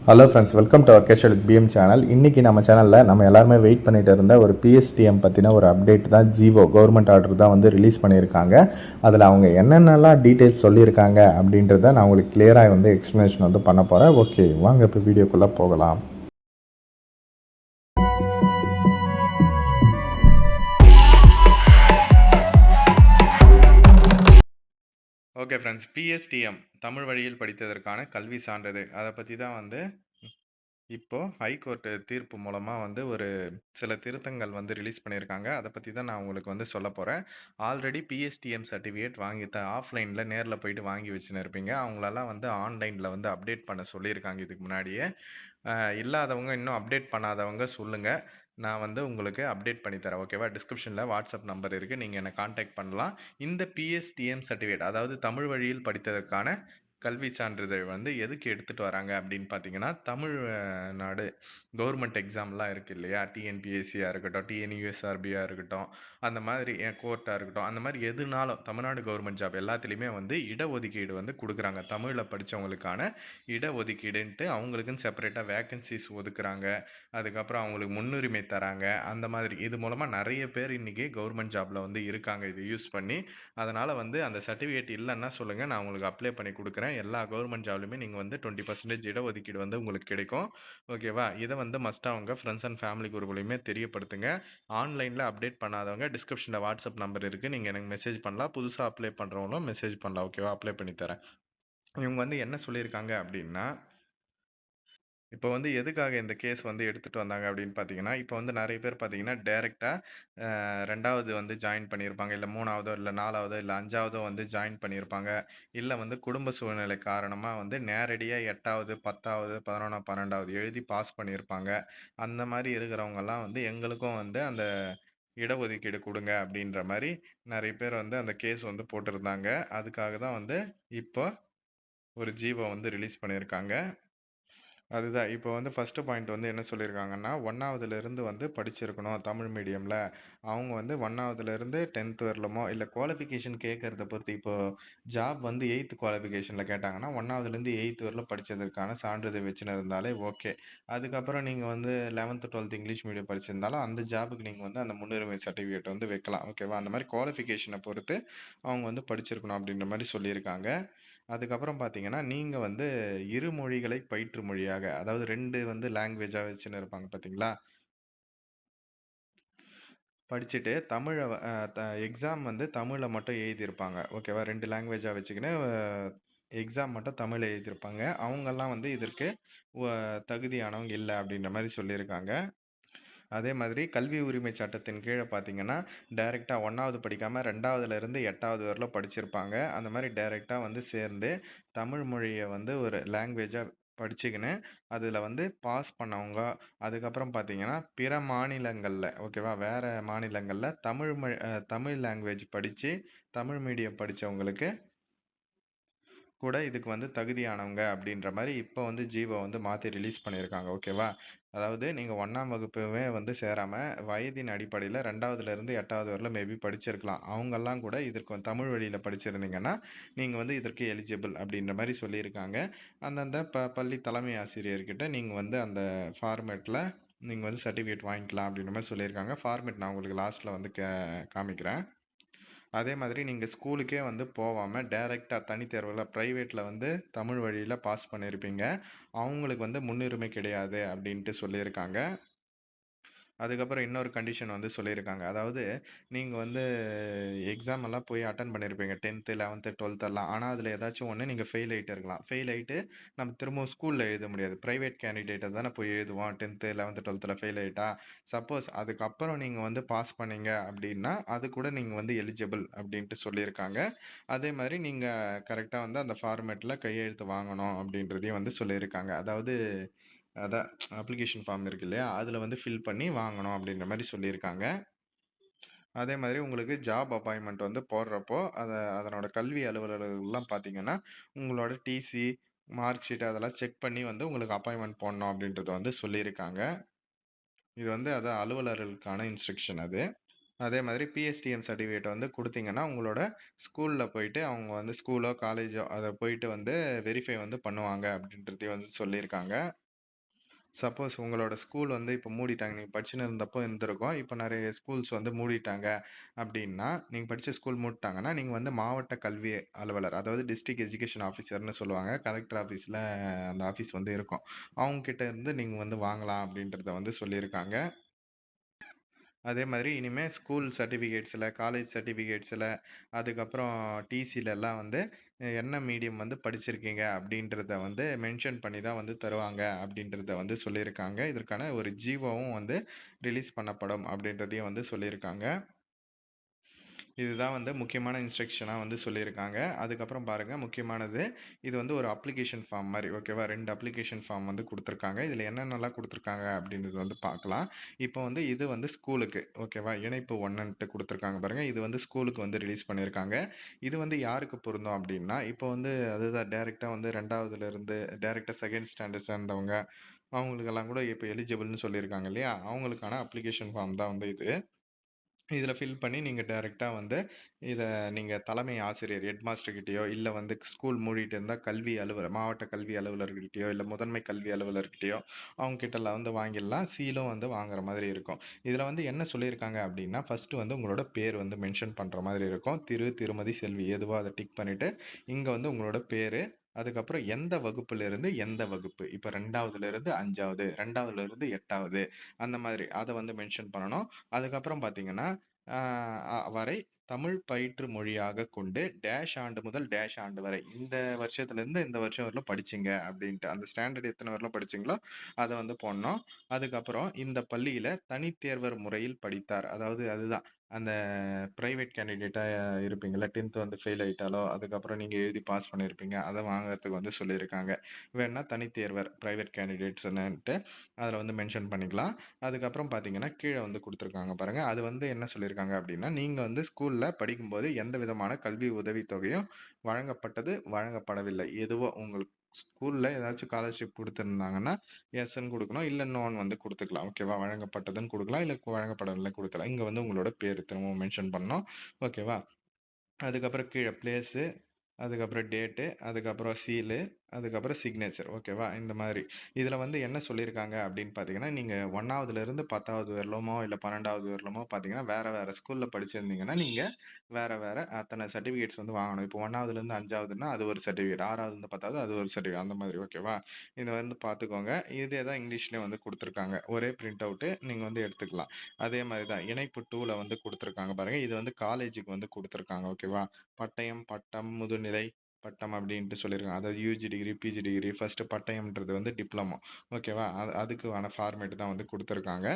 Hello friends, welcome to our casual PM channel. இன்றைக்கி நம்ம சேனலில் நம்ம எல்லாருமே வெயிட் பண்ணிட்டு இருந்த ஒரு பிஎஸ்டிஎம் பற்றின ஒரு அப்டேட் தான். ஜிஓ கவர்மெண்ட் ஆர்டர் தான் வந்து ரிலீஸ் பண்ணியிருக்காங்க. அதில் அவங்க என்னென்னலாம் டீட்டெயில்ஸ் சொல்லியிருக்காங்க அப்படின்றத நான் உங்களுக்கு கிளியராக வந்து எக்ஸ்ப்ளனேஷன் வந்து பண்ண போகிறேன். ஓகே, வாங்க இப்போ வீடியோக்குள்ளே போகலாம். ஓகே ஃப்ரெண்ட்ஸ், பிஎஸ்டிஎம் தமிழ் வழியில் படித்ததற்கான கல்வி சான்றிதழ் அதை பற்றி தான் வந்து இப்போது ஹைகோர்ட்டு தீர்ப்பு மூலமாக வந்து ஒரு சில திருத்தங்கள் வந்து ரிலீஸ் பண்ணியிருக்காங்க. அதை பற்றி தான் நான் உங்களுக்கு வந்து சொல்ல போகிறேன். ஆல்ரெடி பிஎஸ்டிஎம் சர்டிஃபிகேட் வாங்கி ஆஃப்லைனில் நேரில் போயிட்டு வாங்கி வச்சுன்னு இருப்பீங்க. அவங்களெல்லாம் வந்து ஆன்லைனில் வந்து அப்டேட் பண்ண சொல்லியிருக்காங்க இதுக்கு முன்னாடியே. இல்லாதவங்க, இன்னும் அப்டேட் பண்ணாதவங்க சொல்லுங்கள், நான் வந்து உங்களுக்கு அப்டேட் பண்ணி தரேன். ஓகேவா? டிஸ்கிரிப்ஷனில் வாட்ஸ்அப் நம்பர் இருக்குது, நீங்கள் என்னை காண்டாக்ட் பண்ணலாம். இந்த பிஎஸ்டிஎம் சர்டிஃபிகேட், அதாவது தமிழ் வழியில் படித்ததற்கான கல்வி சான்றிதழ் வந்து எதுக்கு எடுத்துகிட்டு வராங்க அப்படின்னு பார்த்தீங்கன்னா, தமிழ்நாடு கவர்மெண்ட் எக்ஸாம்லாம் இருக்குது இல்லையா? டிஎன்பிஎஸ்சியாக இருக்கட்டும், டிஎன்யூஎஸ்ஆர்பியாக இருக்கட்டும், அந்த மாதிரி கோர்ட்டாக இருக்கட்டும், அந்த மாதிரி எதுனாலும் தமிழ்நாடு கவர்மெண்ட் ஜாப் எல்லாத்துலேயுமே வந்து இடஒதுக்கீடு வந்து கொடுக்குறாங்க. தமிழில் படித்தவங்களுக்கான இடஒதுக்கீடுன்ட்டு அவங்களுக்குன்னு செப்பரேட்டாக வேக்கன்சிஸ் ஒதுக்குறாங்க. அதுக்கப்புறம் அவங்களுக்கு முன்னுரிமை தராங்க. அந்த மாதிரி இது மூலமாக நிறைய பேர் இன்றைக்கி கவர்மெண்ட் ஜாபில் வந்து இருக்காங்க இது யூஸ் பண்ணி. அதனால் வந்து அந்த சர்டிஃபிகேட் இல்லைன்னா சொல்லுங்கள், நான் உங்களுக்கு அப்ளை பண்ணி கொடுக்குறேன். எல்லா கவர்மெண்ட் ஜாப்லையுமே நீங்கள் வந்து 20% இடஒதுக்கீடு வந்து உங்களுக்கு கிடைக்கும். ஓகேவா? இதை வந்து மஸ்ட்டாக அவங்க ஃப்ரெண்ட்ஸ் அண்ட் ஃபேமிலி குரூப்லையுமே தெரியப்படுத்துங்க. ஆன்லைனில் அப்டேட் பண்ணாதவங்க டிஸ்கிரிப்ஷனில் வாட்ஸ்அப் நம்பர் இருக்குது, நீங்கள் எனக்கு மெசேஜ் பண்ணலாம். புதுசாக அப்ளை பண்ணுறவங்களும் மெசேஜ் பண்ணலாம். ஓகேவா? அப்ளை பண்ணி தரேன். இவங்க வந்து என்ன சொல்லியிருக்காங்க அப்படின்னா, இப்போ வந்து எதுக்காக இந்த கேஸ் வந்து எடுத்துகிட்டு வந்தாங்க அப்படின்னு பார்த்தீங்கன்னா, இப்போ வந்து நிறைய பேர் பார்த்தீங்கன்னா டைரெக்டாக 2வது வந்து ஜாயின் பண்ணியிருப்பாங்க. இல்லை 3வதோ, இல்லை 4வதோ, இல்லை 5வதோ வந்து ஜாயின் பண்ணியிருப்பாங்க. இல்லை வந்து குடும்ப சூழ்நிலை காரணமாக வந்து நேரடியாக 8வது, 10வது, 11, 12வது எழுதி பாஸ் பண்ணியிருப்பாங்க. அந்த மாதிரி இருக்கிறவங்கெல்லாம் வந்து எங்களுக்கும் வந்து அந்த இடஒதுக்கீடு கொடுங்க அப்படின்ற மாதிரி நிறைய பேர் வந்து அந்த கேஸ் வந்து போட்டிருந்தாங்க. அதுக்காக தான் வந்து இப்போ ஒரு ஜிஓ வந்து ரிலீஸ் பண்ணியிருக்காங்க. அதுதான். இப்போ வந்து ஃபர்ஸ்ட்டு பாயிண்ட் வந்து என்ன சொல்லியிருக்காங்கன்னா, 1வதுலேருந்து வந்து படிச்சிருக்கணும் தமிழ் மீடியமில். அவங்க வந்து 1வதுலேருந்து 10த் வரலுமோ, இல்லை குவாலிஃபிகேஷன் கேட்கறத பொறுத்து. இப்போது ஜாப் வந்து 8த் குவாலிஃபிகேஷனில் கேட்டாங்கன்னா, 1வதுலேருந்து 8த் வரலும் படித்ததற்கான சான்றிதழ் வச்சுன்னு இருந்தாலே ஓகே. அதுக்கப்புறம் நீங்கள் வந்து 11த், 12த் இங்கிலீஷ் மீடியம் படிச்சிருந்தாலும் அந்த ஜாபுக்கு நீங்கள் வந்து அந்த முன்னுரிமை சர்டிஃபிகேட் வந்து வைக்கலாம். ஓகேவா? அந்த மாதிரி குவாலிஃபிகேஷனை பொறுத்து அவங்க வந்து படிச்சிருக்கணும் அப்படின்ற மாதிரி சொல்லியிருக்காங்க. அதுக்கப்புறம் பார்த்தீங்கன்னா, நீங்க வந்து இரு மொழிகளை பயிற்று மொழியாக, அதாவது 2 வந்து லாங்குவேஜா வச்சுன்னு இருப்பாங்க பார்த்தீங்களா? படிச்சுட்டு தமிழ எக்ஸாம் வந்து தமிழ்ல மட்டும் எழுதியிருப்பாங்க. ஓகேவா? 2 லாங்குவேஜா வச்சுக்கின்னு எக்ஸாம் மட்டும் தமிழ்ல எழுதியிருப்பாங்க. அவங்கலாம் வந்து இதற்கு வ தகுதியானவங்க இல்ல அப்படின்ற மாரி சொல்லியிருக்காங்க. அதே மாதிரி கல்வி உரிமை சட்டத்தின் கீழ பார்த்தீங்கன்னா, டைரக்ட்டா 1வது படிக்காம 2வதுலேருந்து 8வது வரலும் படிச்சிருப்பாங்க. அந்த மாரி டைரக்ட்டா வந்து சேர்ந்து தமிழ் மொழிய வந்து ஒரு லாங்குவேஜா படிச்சுக்கின்னு, அதில வந்து பாஸ் பண்ணவங்க. அதுக்கப்புறம் பார்த்தீங்கன்னா, பிற மாநிலங்கள்ல ஓகேவா? வேற மாநிலங்கள்ல தமிழ் லாங்குவேஜ் படிச்சு, தமிழ் மீடியம் படிச்சவங்களுக்கு கூட இதுக்கு வந்து தகுதியானவங்க அப்படின்ற மாரி இப்போ வந்து ஜிஓ வந்து மாத்தி ரிலீஸ் பண்ணியிருக்காங்க. ஓகேவா? அதாவது நீங்க 1ஆம் வகுப்புமே வந்து சேராம, வயதின் அடிப்படையில 2வதுலேருந்து 8வது வரலும் மேபி படிச்சிருக்கலாம். அவங்கலாம் கூட இதற்கு தமிழ் வழியில படிச்சிருந்தீங்கன்னா, நீங்க வந்து இதற்கு எலிஜிபிள் அப்படின்ற மாரி சொல்லியிருக்காங்க. அந்தந்த பள்ளி தலைமை ஆசிரியர்கிட்ட நீங்க வந்து அந்த ஃபார்மேட்ல நீங்க வந்து சர்டிஃபிகேட் வாங்கிக்கலாம் அப்படின்ற மாரி சொல்லியிருக்காங்க. ஃபார்மேட் நான் உங்களுக்கு லாஸ்ட்ல வந்து காமிக்கிறேன். அதே மாதிரி நீங்க ஸ்கூலுக்கே வந்து போவாம, டைரக்ட்டா தனித்தேர்வுல பிரைவேட்ல வந்து தமிழ் வழியில பாஸ் பண்ணியிருப்பீங்க. அவங்களுக்கு வந்து முன்னுரிமை கிடையாது அப்படின்ட்டு சொல்லியிருக்காங்க. அதுக்கப்புறம் இன்னொரு கண்டிஷன் வந்து சொல்லியிருக்காங்க. அதாவது நீங்க வந்து எக்ஸாம் எல்லாம் போய் அட்டெண்ட் பண்ணியிருப்பீங்க. 10த், 11த், 12த் எல்லாம். ஆனா, அதில ஏதாச்சும் ஒண்ணு நீங்க ஃபெயில் ஆயிட்டு இருக்கலாம். ஃபெயில் ஆயிட்டு நம்ம திரும்பவும் ஸ்கூல்ல எழுத முடியாது. பிரைவேட் கேண்டிடேட்ட தானே போய் எழுதுவோம். 10த், 11த், 12த்ல ஃபெயில் ஆயிட்டா. சப்போஸ் அதுக்கப்புறம் நீங்க வந்து பாஸ் பண்ணீங்க அப்படின்னா, அது கூட நீங்க வந்து எலிஜிபிள் அப்படின்ட்டு சொல்லியிருக்காங்க. அதே மாரி நீங்க கரெக்ட்டா வந்து அந்த ஃபார்மேட்ல கையெழுத்து வாங்கணும் அப்படின்றதையும் வந்து சொல்லியிருக்காங்க. அதாவது அதான் அப்ளிகேஷன் ஃபார்ம் இருக்கு இல்லையா? அதில வந்து ஃபில் பண்ணி வாங்கணும் அப்படின்ற மாரி சொல்லியிருக்காங்க. அதே மாதிரி உங்களுக்கு ஜாப் அப்பாயின்ட்மெண்ட் வந்து போடுறப்போ, அதனோட கல்வி அலுவலர்கள்லாம் பார்த்தீங்கன்னா, உங்களோட டிசி, மார்க் ஷீட் அதெல்லாம் செக் பண்ணி வந்து உங்களுக்கு அப்பாயின்ட்மெண்ட் போடணும் அப்படின்றத வந்து சொல்லியிருக்காங்க. இது வந்து அதான் அலுவலர்களுக்கான இன்ஸ்ட்ரக்ஷன் அது. அதே மாதிரி பிஎஸ்டிஎம் சர்டிஃபிகேட் வந்து குடுத்தீங்கன்னா, உங்களோட ஸ்கூல்ல போயிட்டு அவங்க வந்து ஸ்கூலோ, காலேஜோ அத போயிட்டு வந்து வெரிஃபை வந்து பண்ணுவாங்க அப்படின்றதையும் வந்து சொல்லியிருக்காங்க. சப்போஸ் உங்களோட ஸ்கூல் வந்து இப்போ மூடிட்டாங்க. நீங்க படிச்சுன்னு இருந்தப்போ இருந்திருக்கும். இப்போ நெறைய ஸ்கூல்ஸ் வந்து மூடிட்டாங்க அப்டின்னா, நீங்க படிச்ச ஸ்கூல் மூடிட்டாங்கன்னா, நீங்க வந்து மாவட்ட கல்வி அலுவலர், அதாவது டிஸ்ட்ரிக்ட் எஜுகேஷன் ஆஃபீசர்ன்னு சொல்லுவாங்க. கலெக்டர் ஆஃபீஸ்ல அந்த ஆஃபீஸ் வந்து இருக்கும். அவங்க கிட்ட இருந்து நீங்க வந்து வாங்கலாம் அப்டின்றத வந்து சொல்லியிருக்காங்க. அதே மாதிரி இனிமே ஸ்கூல் சர்டிஃபிகேட்ஸில, காலேஜ் சர்டிஃபிகேட்ஸில, அதுக்கப்புறம் டிசிலலாம் வந்து என்ன மீடியம் வந்து படிச்சிருக்கீங்க அப்படின்றத வந்து மென்ஷன் பண்ணி தான் வந்து தருவாங்க அப்படின்றத வந்து சொல்லியிருக்காங்க. இதற்கான ஒரு ஜிஓவும் வந்து ரிலீஸ் பண்ணப்படும் அப்படின்றதையும் வந்து சொல்லியிருக்காங்க. இதுதான் வந்து முக்கியமான இன்ஸ்ட்ரக்ஷனா வந்து சொல்லியிருக்காங்க. அதுக்கப்புறம் பாருங்க முக்கியமானது, இது வந்து ஒரு அப்ளிகேஷன் ஃபார்ம் மாரி ஓகேவா? 2 அப்ளிகேஷன் ஃபார்ம் வந்து குடுத்துருக்காங்க. இதில என்னென்னலாம் குடுத்துருக்காங்க அப்படின்றது வந்து பார்க்கலாம். இப்போ வந்து இது வந்து ஸ்கூலுக்கு ஓகேவா? இணைப்பு 1ன்ட்டு குடுத்துருக்காங்க பாருங்க. இது வந்து ஸ்கூலுக்கு வந்து ரிலீஸ் பண்ணியிருக்காங்க. இது வந்து யாருக்கு பொருந்தும் அப்படின்னா, இப்போ வந்து அதுதான் டைரக்ட்டா வந்து 2வதுலருந்து டைரக்ட்டா 2ண்ட் ஸ்டாண்டர்ட் சேர்ந்தவங்க, அவங்களுக்கெல்லாம் கூட இப்போ எலிஜிபிள்னு சொல்லியிருக்காங்க இல்லையா? அவங்களுக்கான அப்ளிகேஷன் ஃபார்ம் தான் வந்து இது. இதில ஃபில் பண்ணி நீங்க டைரக்ட்டா வந்து இத நீங்க தலைமை ஆசிரியர் ஹெட் மாஸ்டர் கிட்டயோ, இல்ல வந்து ஸ்கூல் மூடிட்டு இருந்தா கல்வி அலுவலர், மாவட்ட கல்வி அலுவலர்கிட்டயோ, இல்ல முதன்மை கல்வி அலுவலர்கிட்டயோ அவங்க கிட்டலாம் வந்து வாங்கிடலாம். சீலும் வந்து வாங்குற மாதிரி இருக்கும். இதில வந்து என்ன சொல்லியிருக்காங்க அப்டின்னா, ஃபர்ஸ்ட்டு வந்து உங்களோட பேர் வந்து மென்ஷன் பண்ற மாதிரி இருக்கும். திரு, திருமதி, செல்வி எதுவோ அத டிக் பண்ணிட்டு, இங்க வந்து உங்களோட பேரு, அதுக்கப்புறம் எந்த வகுப்பிலிருந்து எந்த வகுப்பு. இப்ப 2வதுலருந்து 5வது, 2வதுலருந்து 8வது அந்த மாதிரி அத வந்து மென்ஷன் பண்ணணும். அதுக்கப்புறம் பார்த்தீங்கன்னா, ஆ வரை தமிழ் பயிற்று மொழியாக கொண்டு டேஷ் ஆண்டு முதல் டேஷ் ஆண்டு வரை. இந்த வருஷத்துலேருந்து இந்த வருஷம் வரலும் படிச்சீங்க அப்டின்ட்டு. அந்த ஸ்டாண்டர்ட் எத்தன வரலும் படிச்சீங்களோ, அத வந்து போடணும். அதுக்கப்புறம் இந்த பள்ளியில தனித்தேர்வர் முறையில் படித்தார். அதாவது அதுதான். அந்த பிரைவேட் கேண்டிடேட்டா இருப்பீங்கள்ல, 10த் வந்து ஃபெயில் ஆயிட்டாலோ, அதுக்கப்புறம் நீங்க எழுதி பாஸ் பண்ணியிருப்பீங்க. அத வாங்குறதுக்கு வந்து சொல்லியிருக்காங்க. வேணுனா தனித்தேர்வர் பிரைவேட் கேண்டிடேட்ஸ்ன்னுட்டு அதில வந்து மென்ஷன் பண்ணிக்கலாம். அதுக்கப்புறம் பார்த்தீங்கன்னா, கீழ வந்து குடுத்துருக்காங்க பாருங்க. அது வந்து என்ன சொல்லியிருக்காங்க அப்டின்னா, நீங்க வந்து ஸ்கூல்ல படிக்கும்போது எந்த விதமான கல்வி உதவித்தொகையும் வழங்கப்பட்டது, வழங்கப்படவில்லை. எதுவோ உங்களுக்கு ஸ்கூல்ல ஏதாச்சும் ஸ்காலர்ஷிப் குடுத்துருந்தாங்கன்னா, எஸ்ன்னு குடுக்கணும். இல்ல நோன்னு வந்து குடுத்துக்கலாம். ஓகேவா? வழங்கப்பட்டதுன்னு குடுக்கலாம். இல்ல வழங்கப்படவில்லை குடுக்கலாம். இங்க வந்து உங்களோட பேரு திரும்பவும் மென்ஷன் பண்ணணும். ஓகேவா? அதுக்கப்புறம் கீழ பிளேஸு, அதுக்கப்புறம் டேட்டு, அதுக்கப்புறம் சீலு, அதுக்கப்புறம் சிக்னேச்சர் ஓகேவா? இந்த மாதிரி. இதில வந்து என்ன சொல்லியிருக்காங்க அப்படின்னு பார்த்தீங்கன்னா, நீங்க 1வதுலேருந்து 10வது வரலுமோ, இல்ல 12வது வரலுமோ பார்த்தீங்கன்னா, வேற வேற ஸ்கூல்ல படிச்சிருந்தீங்கன்னா, நீங்க வேற வேற அத்தன சர்டிஃபிகேட்ஸ் வந்து வாங்கணும். இப்போ 1வதுலேருந்து 5வதுன்னா அது ஒரு சர்டிஃபிகேட். 6வதுலேருந்து 10வது அது ஒரு சர்டிஃபிகேட். அந்த மாதிரி ஓகேவா? இத வந்து பார்த்துக்கோங்க. இதே தான் இங்கிலீஷ்லயும் வந்து குடுத்துருக்காங்க. ஒரே பிரிண்ட் அவுட்டு நீங்க வந்து எடுத்துக்கலாம். அதே மாரி தான் இணைப்பு 2ல வந்து குடுத்துருக்காங்க பாருங்க. இது வந்து காலேஜுக்கு வந்து குடுத்துருக்காங்க. ஓகேவா? பட்டயம், பட்டம், முதுநிலை பட்டம் அப்டின்ட்டு சொல்லியிருக்காங்க. அதாவது UG degree, PG degree first பட்டயம்ன்றது வந்து டிப்ளமோ. ஓகேவா? அதுக்கான ஃபார்மேட் தான் வந்து குடுத்துருக்காங்க.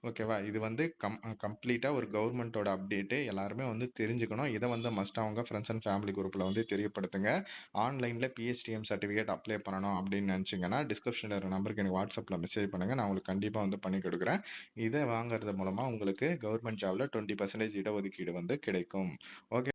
ஓகேவா? இது வந்து கம்ப்ளீட்டா ஒரு கவர்மெண்ட்டோட அப்டேட்டு. எல்லாருமே வந்து தெரிஞ்சுக்கணும். இத வந்து மஸ்ட்டா உங்க ஃப்ரெண்ட்ஸ் அண்ட் ஃபேமிலி குரூப்ல வந்து தெரியப்படுத்துங்க. ஆன்லைன்ல பிஎஸ்டிஎம் சர்டிஃபிகேட் அப்ளை பண்ணணும் அப்டின்னு நெனச்சீங்கன்னா, டிஸ்கிரிப்ஷன்ல இருக்க நம்பருக்கு எனக்கு WhatsAppல மெசேஜ் பண்ணுங்க. நான் உங்களுக்கு கண்டிப்பா வந்து பண்ணி குடுக்குறேன். இத வாங்குறது மூலமா உங்களுக்கு கவர்மெண்ட் ஜாப்ல 20% இடஒதுக்கீடு வந்து கிடைக்கும். ஓகே.